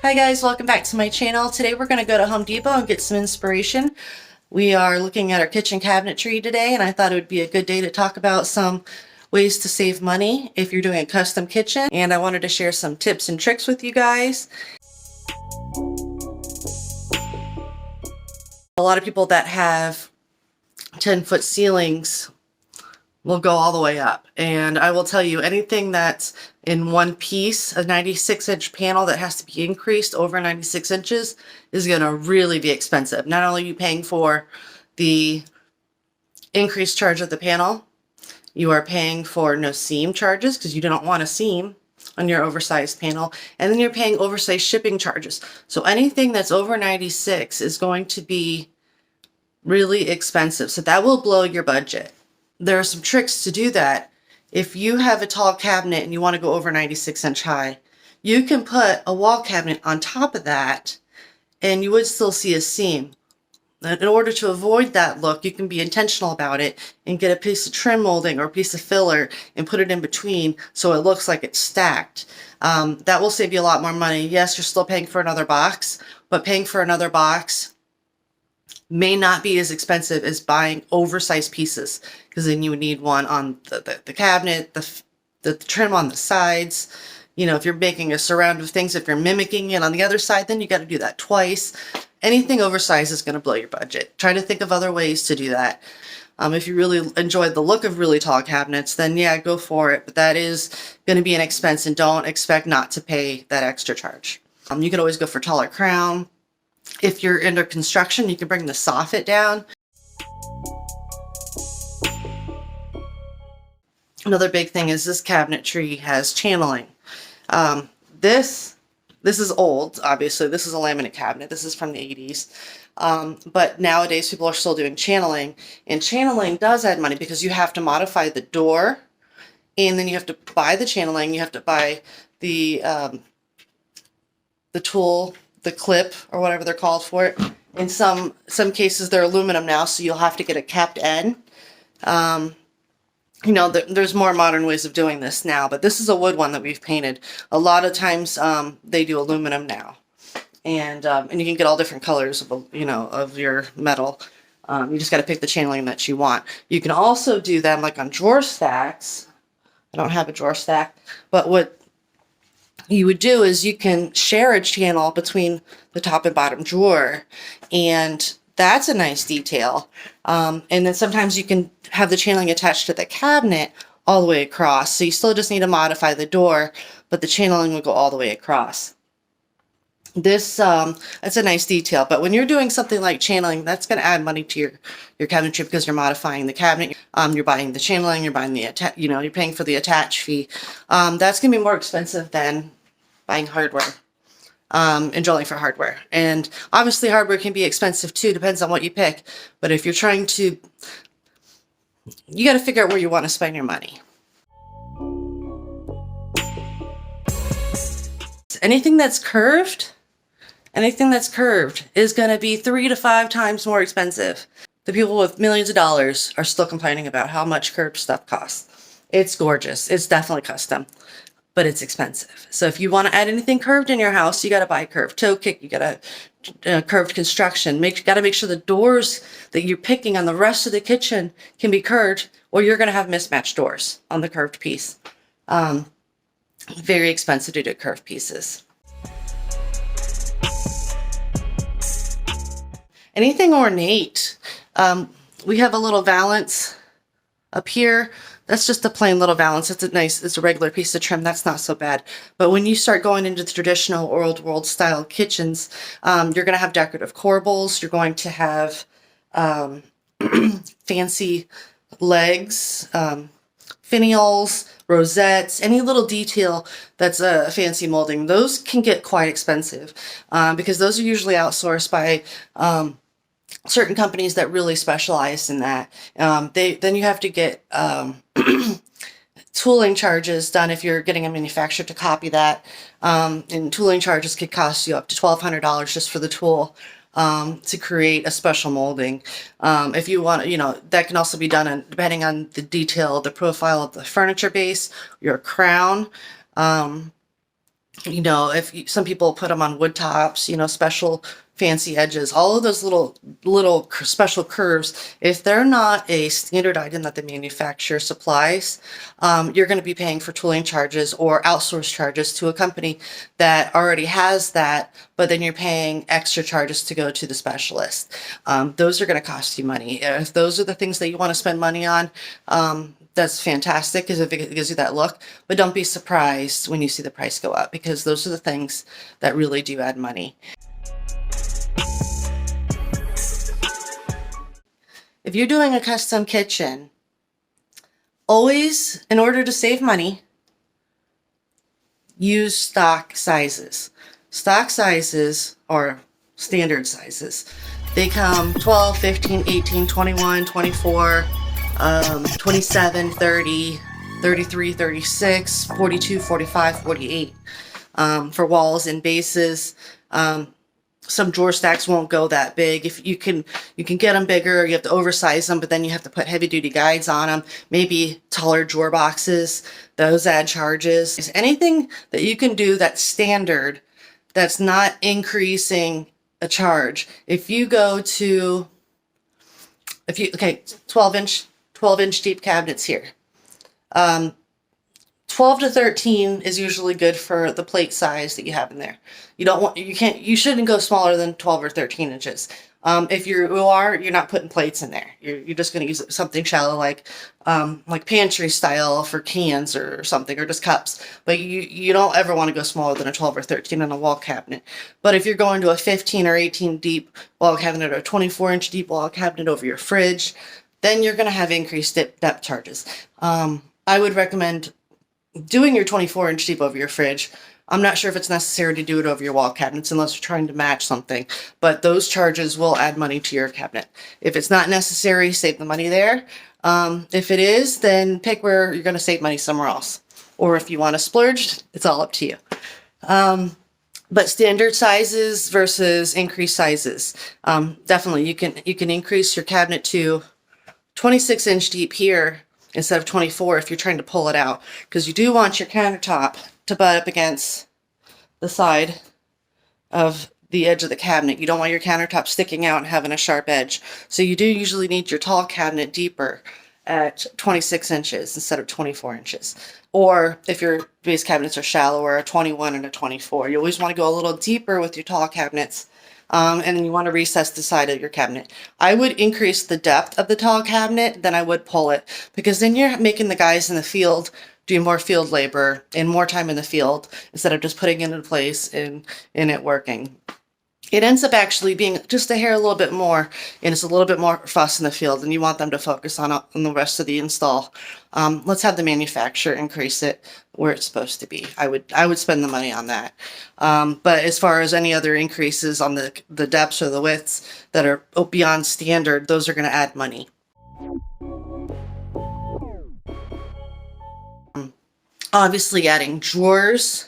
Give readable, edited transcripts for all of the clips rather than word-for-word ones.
Hi guys, welcome back to my channel. Today we're going to go to Home Depot and get some inspiration. We are looking at our kitchen cabinetry today, and I thought it would be a good day to talk about some ways to save money if you're doing a custom kitchen. And I wanted to share some tips and tricks with you guys. A lot of people that have 10-foot ceilings will go all the way up, and I will tell you, anything that's in one piece, a 96-inch panel that has to be increased over 96 inches is going to really be expensive. Not only are you paying for the increased charge of the panel, you are paying for no seam charges because you don't want a seam on your oversized panel, and then you're paying oversized shipping charges. So anything that's over 96 is going to be really expensive, so that will blow your budget. There are some tricks to do that. If you have a tall cabinet and you want to go over 96-inch high, you can put a wall cabinet on top of that and you would still see a seam. In order to avoid that look, you can be intentional about it and get a piece of trim molding or a piece of filler and put it in between so it looks like it's stacked. That will save you a lot more money. Yes, you're still paying for another box, but paying for another box may not be as expensive as buying oversized pieces, because then you would need one on the cabinet, the trim on the sides. You know, if you're making a surround of things, if you're mimicking it on the other side, then you got to do that twice. Anything oversized is going to blow your budget. Try to think of other ways to do that. If you really enjoy the look of really tall cabinets, then yeah, go for it. But that is going to be an expense, and don't expect not to pay that extra charge. You can always go for taller crown. If you're under construction, you can bring the soffit down. Another big thing is this cabinetry has channeling. This is old, obviously. This is a laminate cabinet. This is from the 80s. But nowadays people are still doing channeling, and channeling does add money because you have to modify the door, and then you have to buy the channeling, you have to buy the tool, the clip, or whatever they're called for it. In some cases they're aluminum now, so you'll have to get a capped end. You know, there's more modern ways of doing this now, but this is a wood one that we've painted. A lot of times they do aluminum now, and you can get all different colors of, you know, of your metal. You just got to pick the channeling that you want. You can also do them like on drawer stacks. I don't have a drawer stack, but what you would do is you can share a channel between the top and bottom drawer, and that's a nice detail. And then sometimes you can have the channeling attached to the cabinet all the way across, so you still just need to modify the door, but the channeling will go all the way across. This that's a nice detail, but when you're doing something like channeling, that's going to add money to your cabinetry because you're modifying the cabinet. You're buying the channeling, you're buying the you're paying for the attach fee. That's going to be more expensive than buying hardware and drilling for hardware. And obviously hardware can be expensive too, depends on what you pick. But if you're trying to, you got to figure out where you want to spend your money. Anything that's curved is going to be 3 to 5 times more expensive. The people with millions of dollars are still complaining about how much curved stuff costs. It's gorgeous. It's definitely custom, but it's expensive. So if you want to add anything curved in your house, you got to buy a curved toe kick. You got a curved construction. Got to make sure the doors that you're picking on the rest of the kitchen can be curved, or you're going to have mismatched doors on the curved piece. Very expensive to do curved pieces. Anything ornate. We have a little valance up here. That's just a plain little valance. It's a regular piece of trim. That's not so bad. But when you start going into the traditional old world style kitchens, you're going to have decorative corbels. You're going to have fancy legs, finials, rosettes, any little detail that's a fancy molding. Those can get quite expensive because those are usually outsourced by certain companies that really specialize in that. Then you have to get tooling charges done if you're getting a manufacturer to copy that. And tooling charges could cost you up to $1,200 just for the tool to create a special molding. If you want, that can also be done depending on the detail, the profile of the furniture base, your crown. You know, some people put them on wood tops, you know, special fancy edges, all of those little special curves. If they're not a standard item that the manufacturer supplies, you're going to be paying for tooling charges or outsource charges to a company that already has that, but then you're paying extra charges to go to the specialist. Those are going to cost you money. If those are the things that you want to spend money on, that's fantastic because if it gives you that look, but don't be surprised when you see the price go up, because those are the things that really do add money. If you're doing a custom kitchen, always, in order to save money, use stock sizes. Stock sizes are standard sizes. They come 12, 15, 18, 21, 24, 27, 30, 33, 36, 42, 45, 48 for walls and bases. Some drawer stacks won't go that big. If you can get them bigger, you have to oversize them, but then you have to put heavy duty guides on them. Maybe taller drawer boxes, those add charges. Anything that you can do that's standard, that's not increasing a charge. If you go to, okay, 12 inch deep cabinets here. 12 to 13 is usually good for the plate size that you have in there. You shouldn't go smaller than 12 or 13 inches. If you're not putting plates in there. You're just going to use something shallow like pantry style for cans or something, or just cups. But you don't ever want to go smaller than a 12 or 13 in a wall cabinet. But if you're going to a 15 or 18 deep wall cabinet or a 24-inch deep wall cabinet over your fridge, then you're going to have increased depth charges. I would recommend doing your 24-inch deep over your fridge. I'm not sure if it's necessary to do it over your wall cabinets unless you're trying to match something, but those charges will add money to your cabinet. If it's not necessary, save the money there. If it is, then pick where you're going to save money somewhere else. Or if you want to splurge, it's all up to you. But standard sizes versus increased sizes. Definitely, you can increase your cabinet to 26-inch deep here instead of 24 if you're trying to pull it out, because you do want your countertop to butt up against the side of the edge of the cabinet. You don't want your countertop sticking out and having a sharp edge. So you do usually need your tall cabinet deeper at 26 inches instead of 24 inches. Or if your base cabinets are shallower, a 21 and a 24. You always want to go a little deeper with your tall cabinets. And then you want to recess the side of your cabinet. I would increase the depth of the tall cabinet than I would pull it, because then you're making the guys in the field do more field labor and more time in the field instead of just putting it in place and it working. It ends up actually being just a hair a little bit more, and it's a little bit more fuss in the field, and you want them to focus on the rest of the install. Let's have the manufacturer increase it where it's supposed to be. I would spend the money on that. But as far as any other increases on the depths or the widths that are beyond standard, those are going to add money. Obviously adding drawers.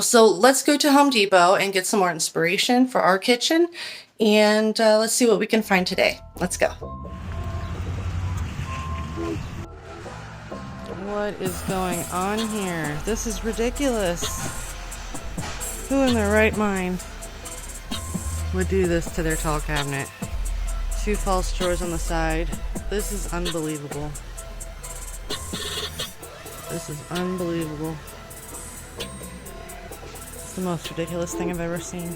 So let's go to Home Depot and get some more inspiration for our kitchen, and let's see what we can find today. Let's go. What is going on here? This is ridiculous. Who in their right mind would do this to their tall cabinet? 2 false drawers on the side. This is unbelievable. This is unbelievable. The most ridiculous thing I've ever seen.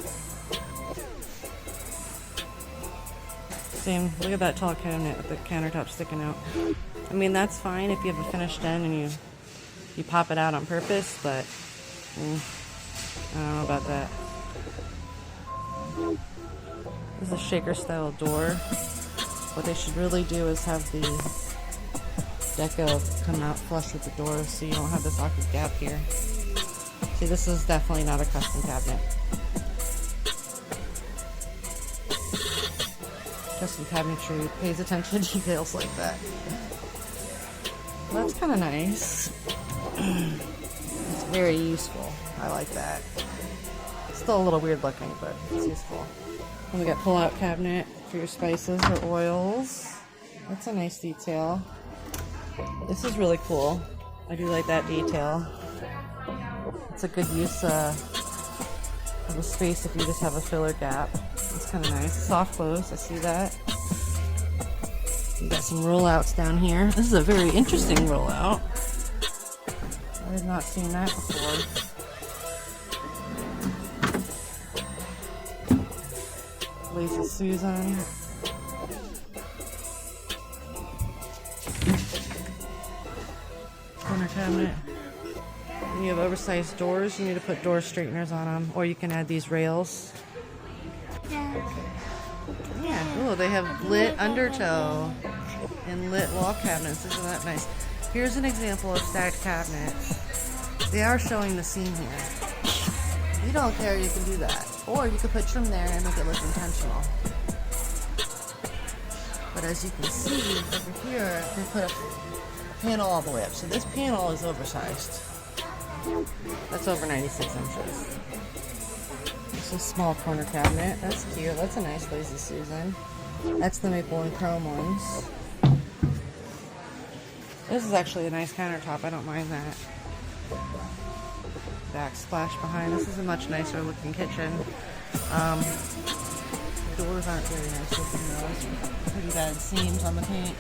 Same, look at that tall cabinet with the countertop sticking out. I mean, that's fine if you have a finished end and you pop it out on purpose, but I don't know about that. This is a shaker style door. What they should really do is have the deco come out flush with the door so you don't have this awkward gap here. See, this is definitely not a custom cabinet. Custom cabinetry pays attention to details like that. Well, that's kind of nice. It's very useful. I like that. It's still a little weird looking, but it's useful. And we got pull-out cabinet for your spices or oils. That's a nice detail. This is really cool. I do like that detail. It's a good use of a space if you just have a filler gap. It's kind of nice. Soft close, I see that. You got some rollouts down here. This is a very interesting rollout. I have not seen that before. Lazy Susan. Corner cabinet. When you have oversized doors, you need to put door straighteners on them, or you can add these rails. Yeah. Oh, they have lit undertow and lit wall cabinets. Isn't that nice? Here's an example of stacked cabinets. They are showing the seam here. If you don't care, you can do that. Or you could put trim there and make it look intentional. But as you can see over here, they put a panel all the way up. So this panel is oversized. That's over 96 inches. It's a small corner cabinet. That's cute. That's a nice Lazy Susan. That's the maple and chrome ones. This is actually a nice countertop. I don't mind that. Backsplash behind. This is a much nicer looking kitchen. The doors aren't very nice looking though. There's pretty bad seams on the paint.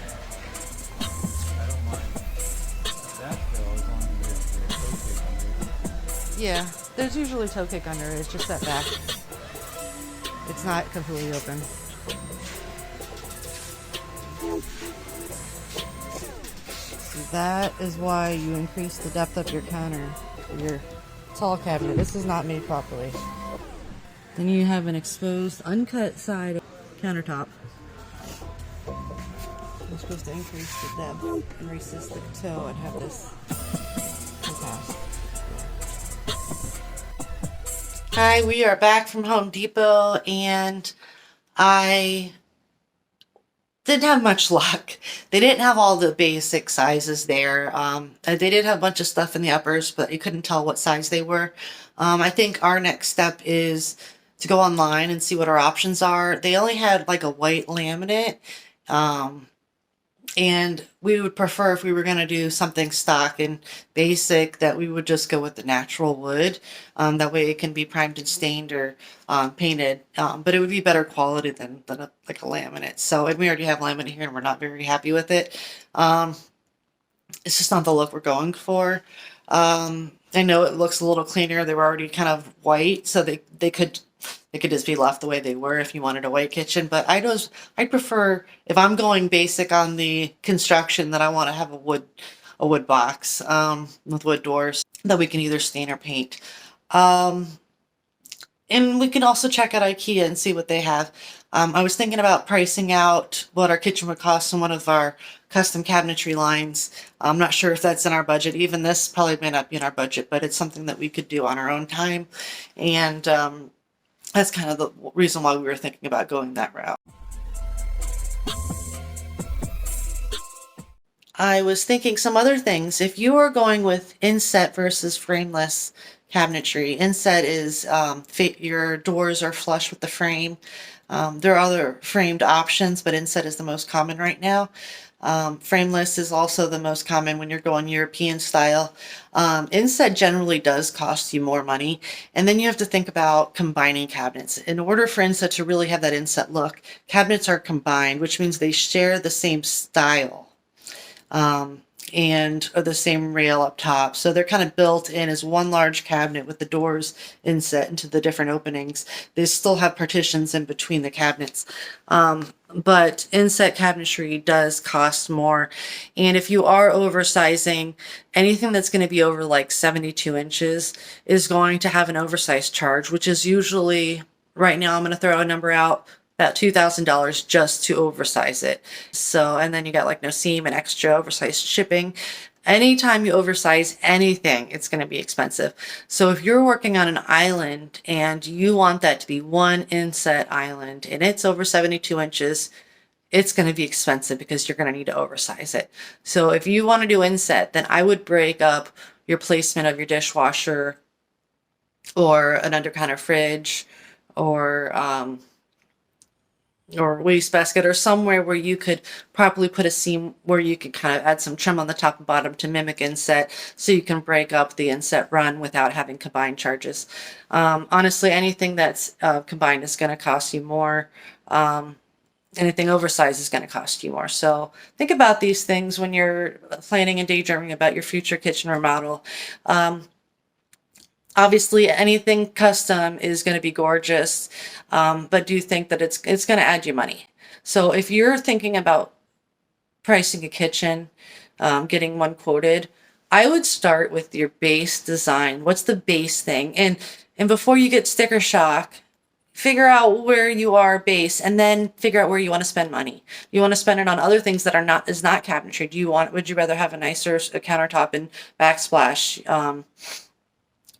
Yeah, there's usually toe kick under it. It's just that back. It's not completely open. So that is why you increase the depth of your counter, your tall cabinet. This is not made properly. Then you have an exposed, uncut side countertop. You're supposed to increase the depth and resist the toe and have this compass. Hi, we are back from Home Depot, and I didn't have much luck. They didn't have all the basic sizes there. They did have a bunch of stuff in the uppers, but you couldn't tell what size they were. I think our next step is to go online and see what our options are. They only had like a white laminate, and we would prefer, if we were going to do something stock and basic, that we would just go with the natural wood. That way it can be primed and stained or painted, but it would be better quality than like a laminate. So, and we already have laminate here and we're not very happy with it. It's just not the look we're going for. I know it looks a little cleaner. They were already kind of white, so they could just be left the way they were if you wanted a white kitchen. But I prefer, if I'm going basic on the construction, that I want to have a wood box with wood doors that we can either stain or paint. And we can also check out IKEA and see what they have. I was thinking about pricing out what our kitchen would cost in one of our custom cabinetry lines. I'm not sure if that's in our budget. Even this probably may not be in our budget, but it's something that we could do on our own time. And that's kind of the reason why we were thinking about going that route. I was thinking some other things. If you are going with inset versus frameless cabinetry, inset is your doors are flush with the frame. There are other framed options, but inset is the most common right now. Frameless is also the most common when you're going European style. Inset generally does cost you more money, and then you have to think about combining cabinets. In order for inset to really have that inset look, cabinets are combined, which means they share the same style. And the same rail up top. So they're kind of built in as one large cabinet with the doors inset into the different openings. They still have partitions in between the cabinets. But inset cabinetry does cost more. And if you are oversizing, anything that's going to be over like 72 inches is going to have an oversized charge, which is usually, right now I'm going to throw a number out, about $2,000 just to oversize it. So, and then you got like no seam and extra oversized shipping. Anytime you oversize anything, it's going to be expensive. So if you're working on an island and you want that to be one inset island and it's over 72 inches, it's going to be expensive because you're going to need to oversize it. So if you want to do inset, then I would break up your placement of your dishwasher or an under counter fridge or or wastebasket or somewhere where you could properly put a seam where you could kind of add some trim on the top and bottom to mimic inset, so you can break up the inset run without having combined charges. Honestly, anything that's combined is going to cost you more. Anything oversized is going to cost you more. So think about these things when you're planning and daydreaming about your future kitchen remodel. Obviously, anything custom is going to be gorgeous, but do think that it's going to add you money. So if you're thinking about pricing a kitchen, getting one quoted, I would start with your base design. What's the base thing? And before you get sticker shock, figure out where you are base, and then figure out where you want to spend money. You want to spend it on other things that are not cabinetry. Would you rather have a nicer countertop and backsplash?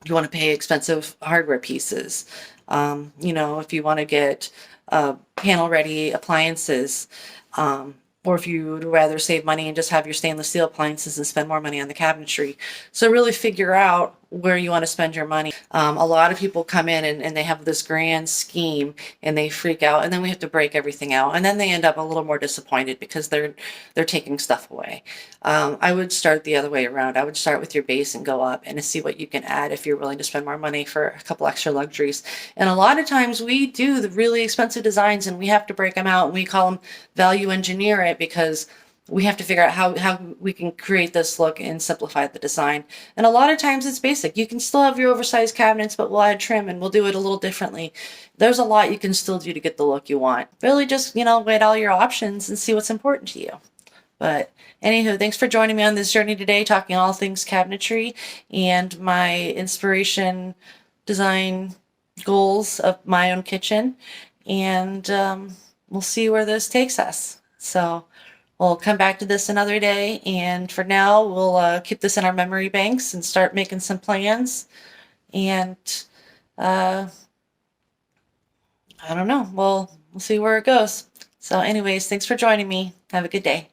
You want to pay expensive hardware pieces. If you want to get panel ready appliances, or if you would rather save money and just have your stainless steel appliances and spend more money on the cabinetry. So really figure out where you want to spend your money. A lot of people come in and they have this grand scheme and they freak out, and then we have to break everything out, and then they end up a little more disappointed because they're taking stuff away. I would start the other way around. I would start with your base and go up and see what you can add if you're willing to spend more money for a couple extra luxuries. And a lot of times we do the really expensive designs and we have to break them out, and we call them value engineer it, because we have to figure out how we can create this look and simplify the design. And a lot of times it's basic. You can still have your oversized cabinets, but we'll add trim and we'll do it a little differently. There's a lot you can still do to get the look you want. Really just, weigh all your options and see what's important to you. But anywho, thanks for joining me on this journey today, talking all things cabinetry and my inspiration design goals of my own kitchen. And we'll see where this takes us. So we'll come back to this another day, and for now, we'll keep this in our memory banks and start making some plans. And I don't know, we'll see where it goes. So anyways, thanks for joining me. Have a good day.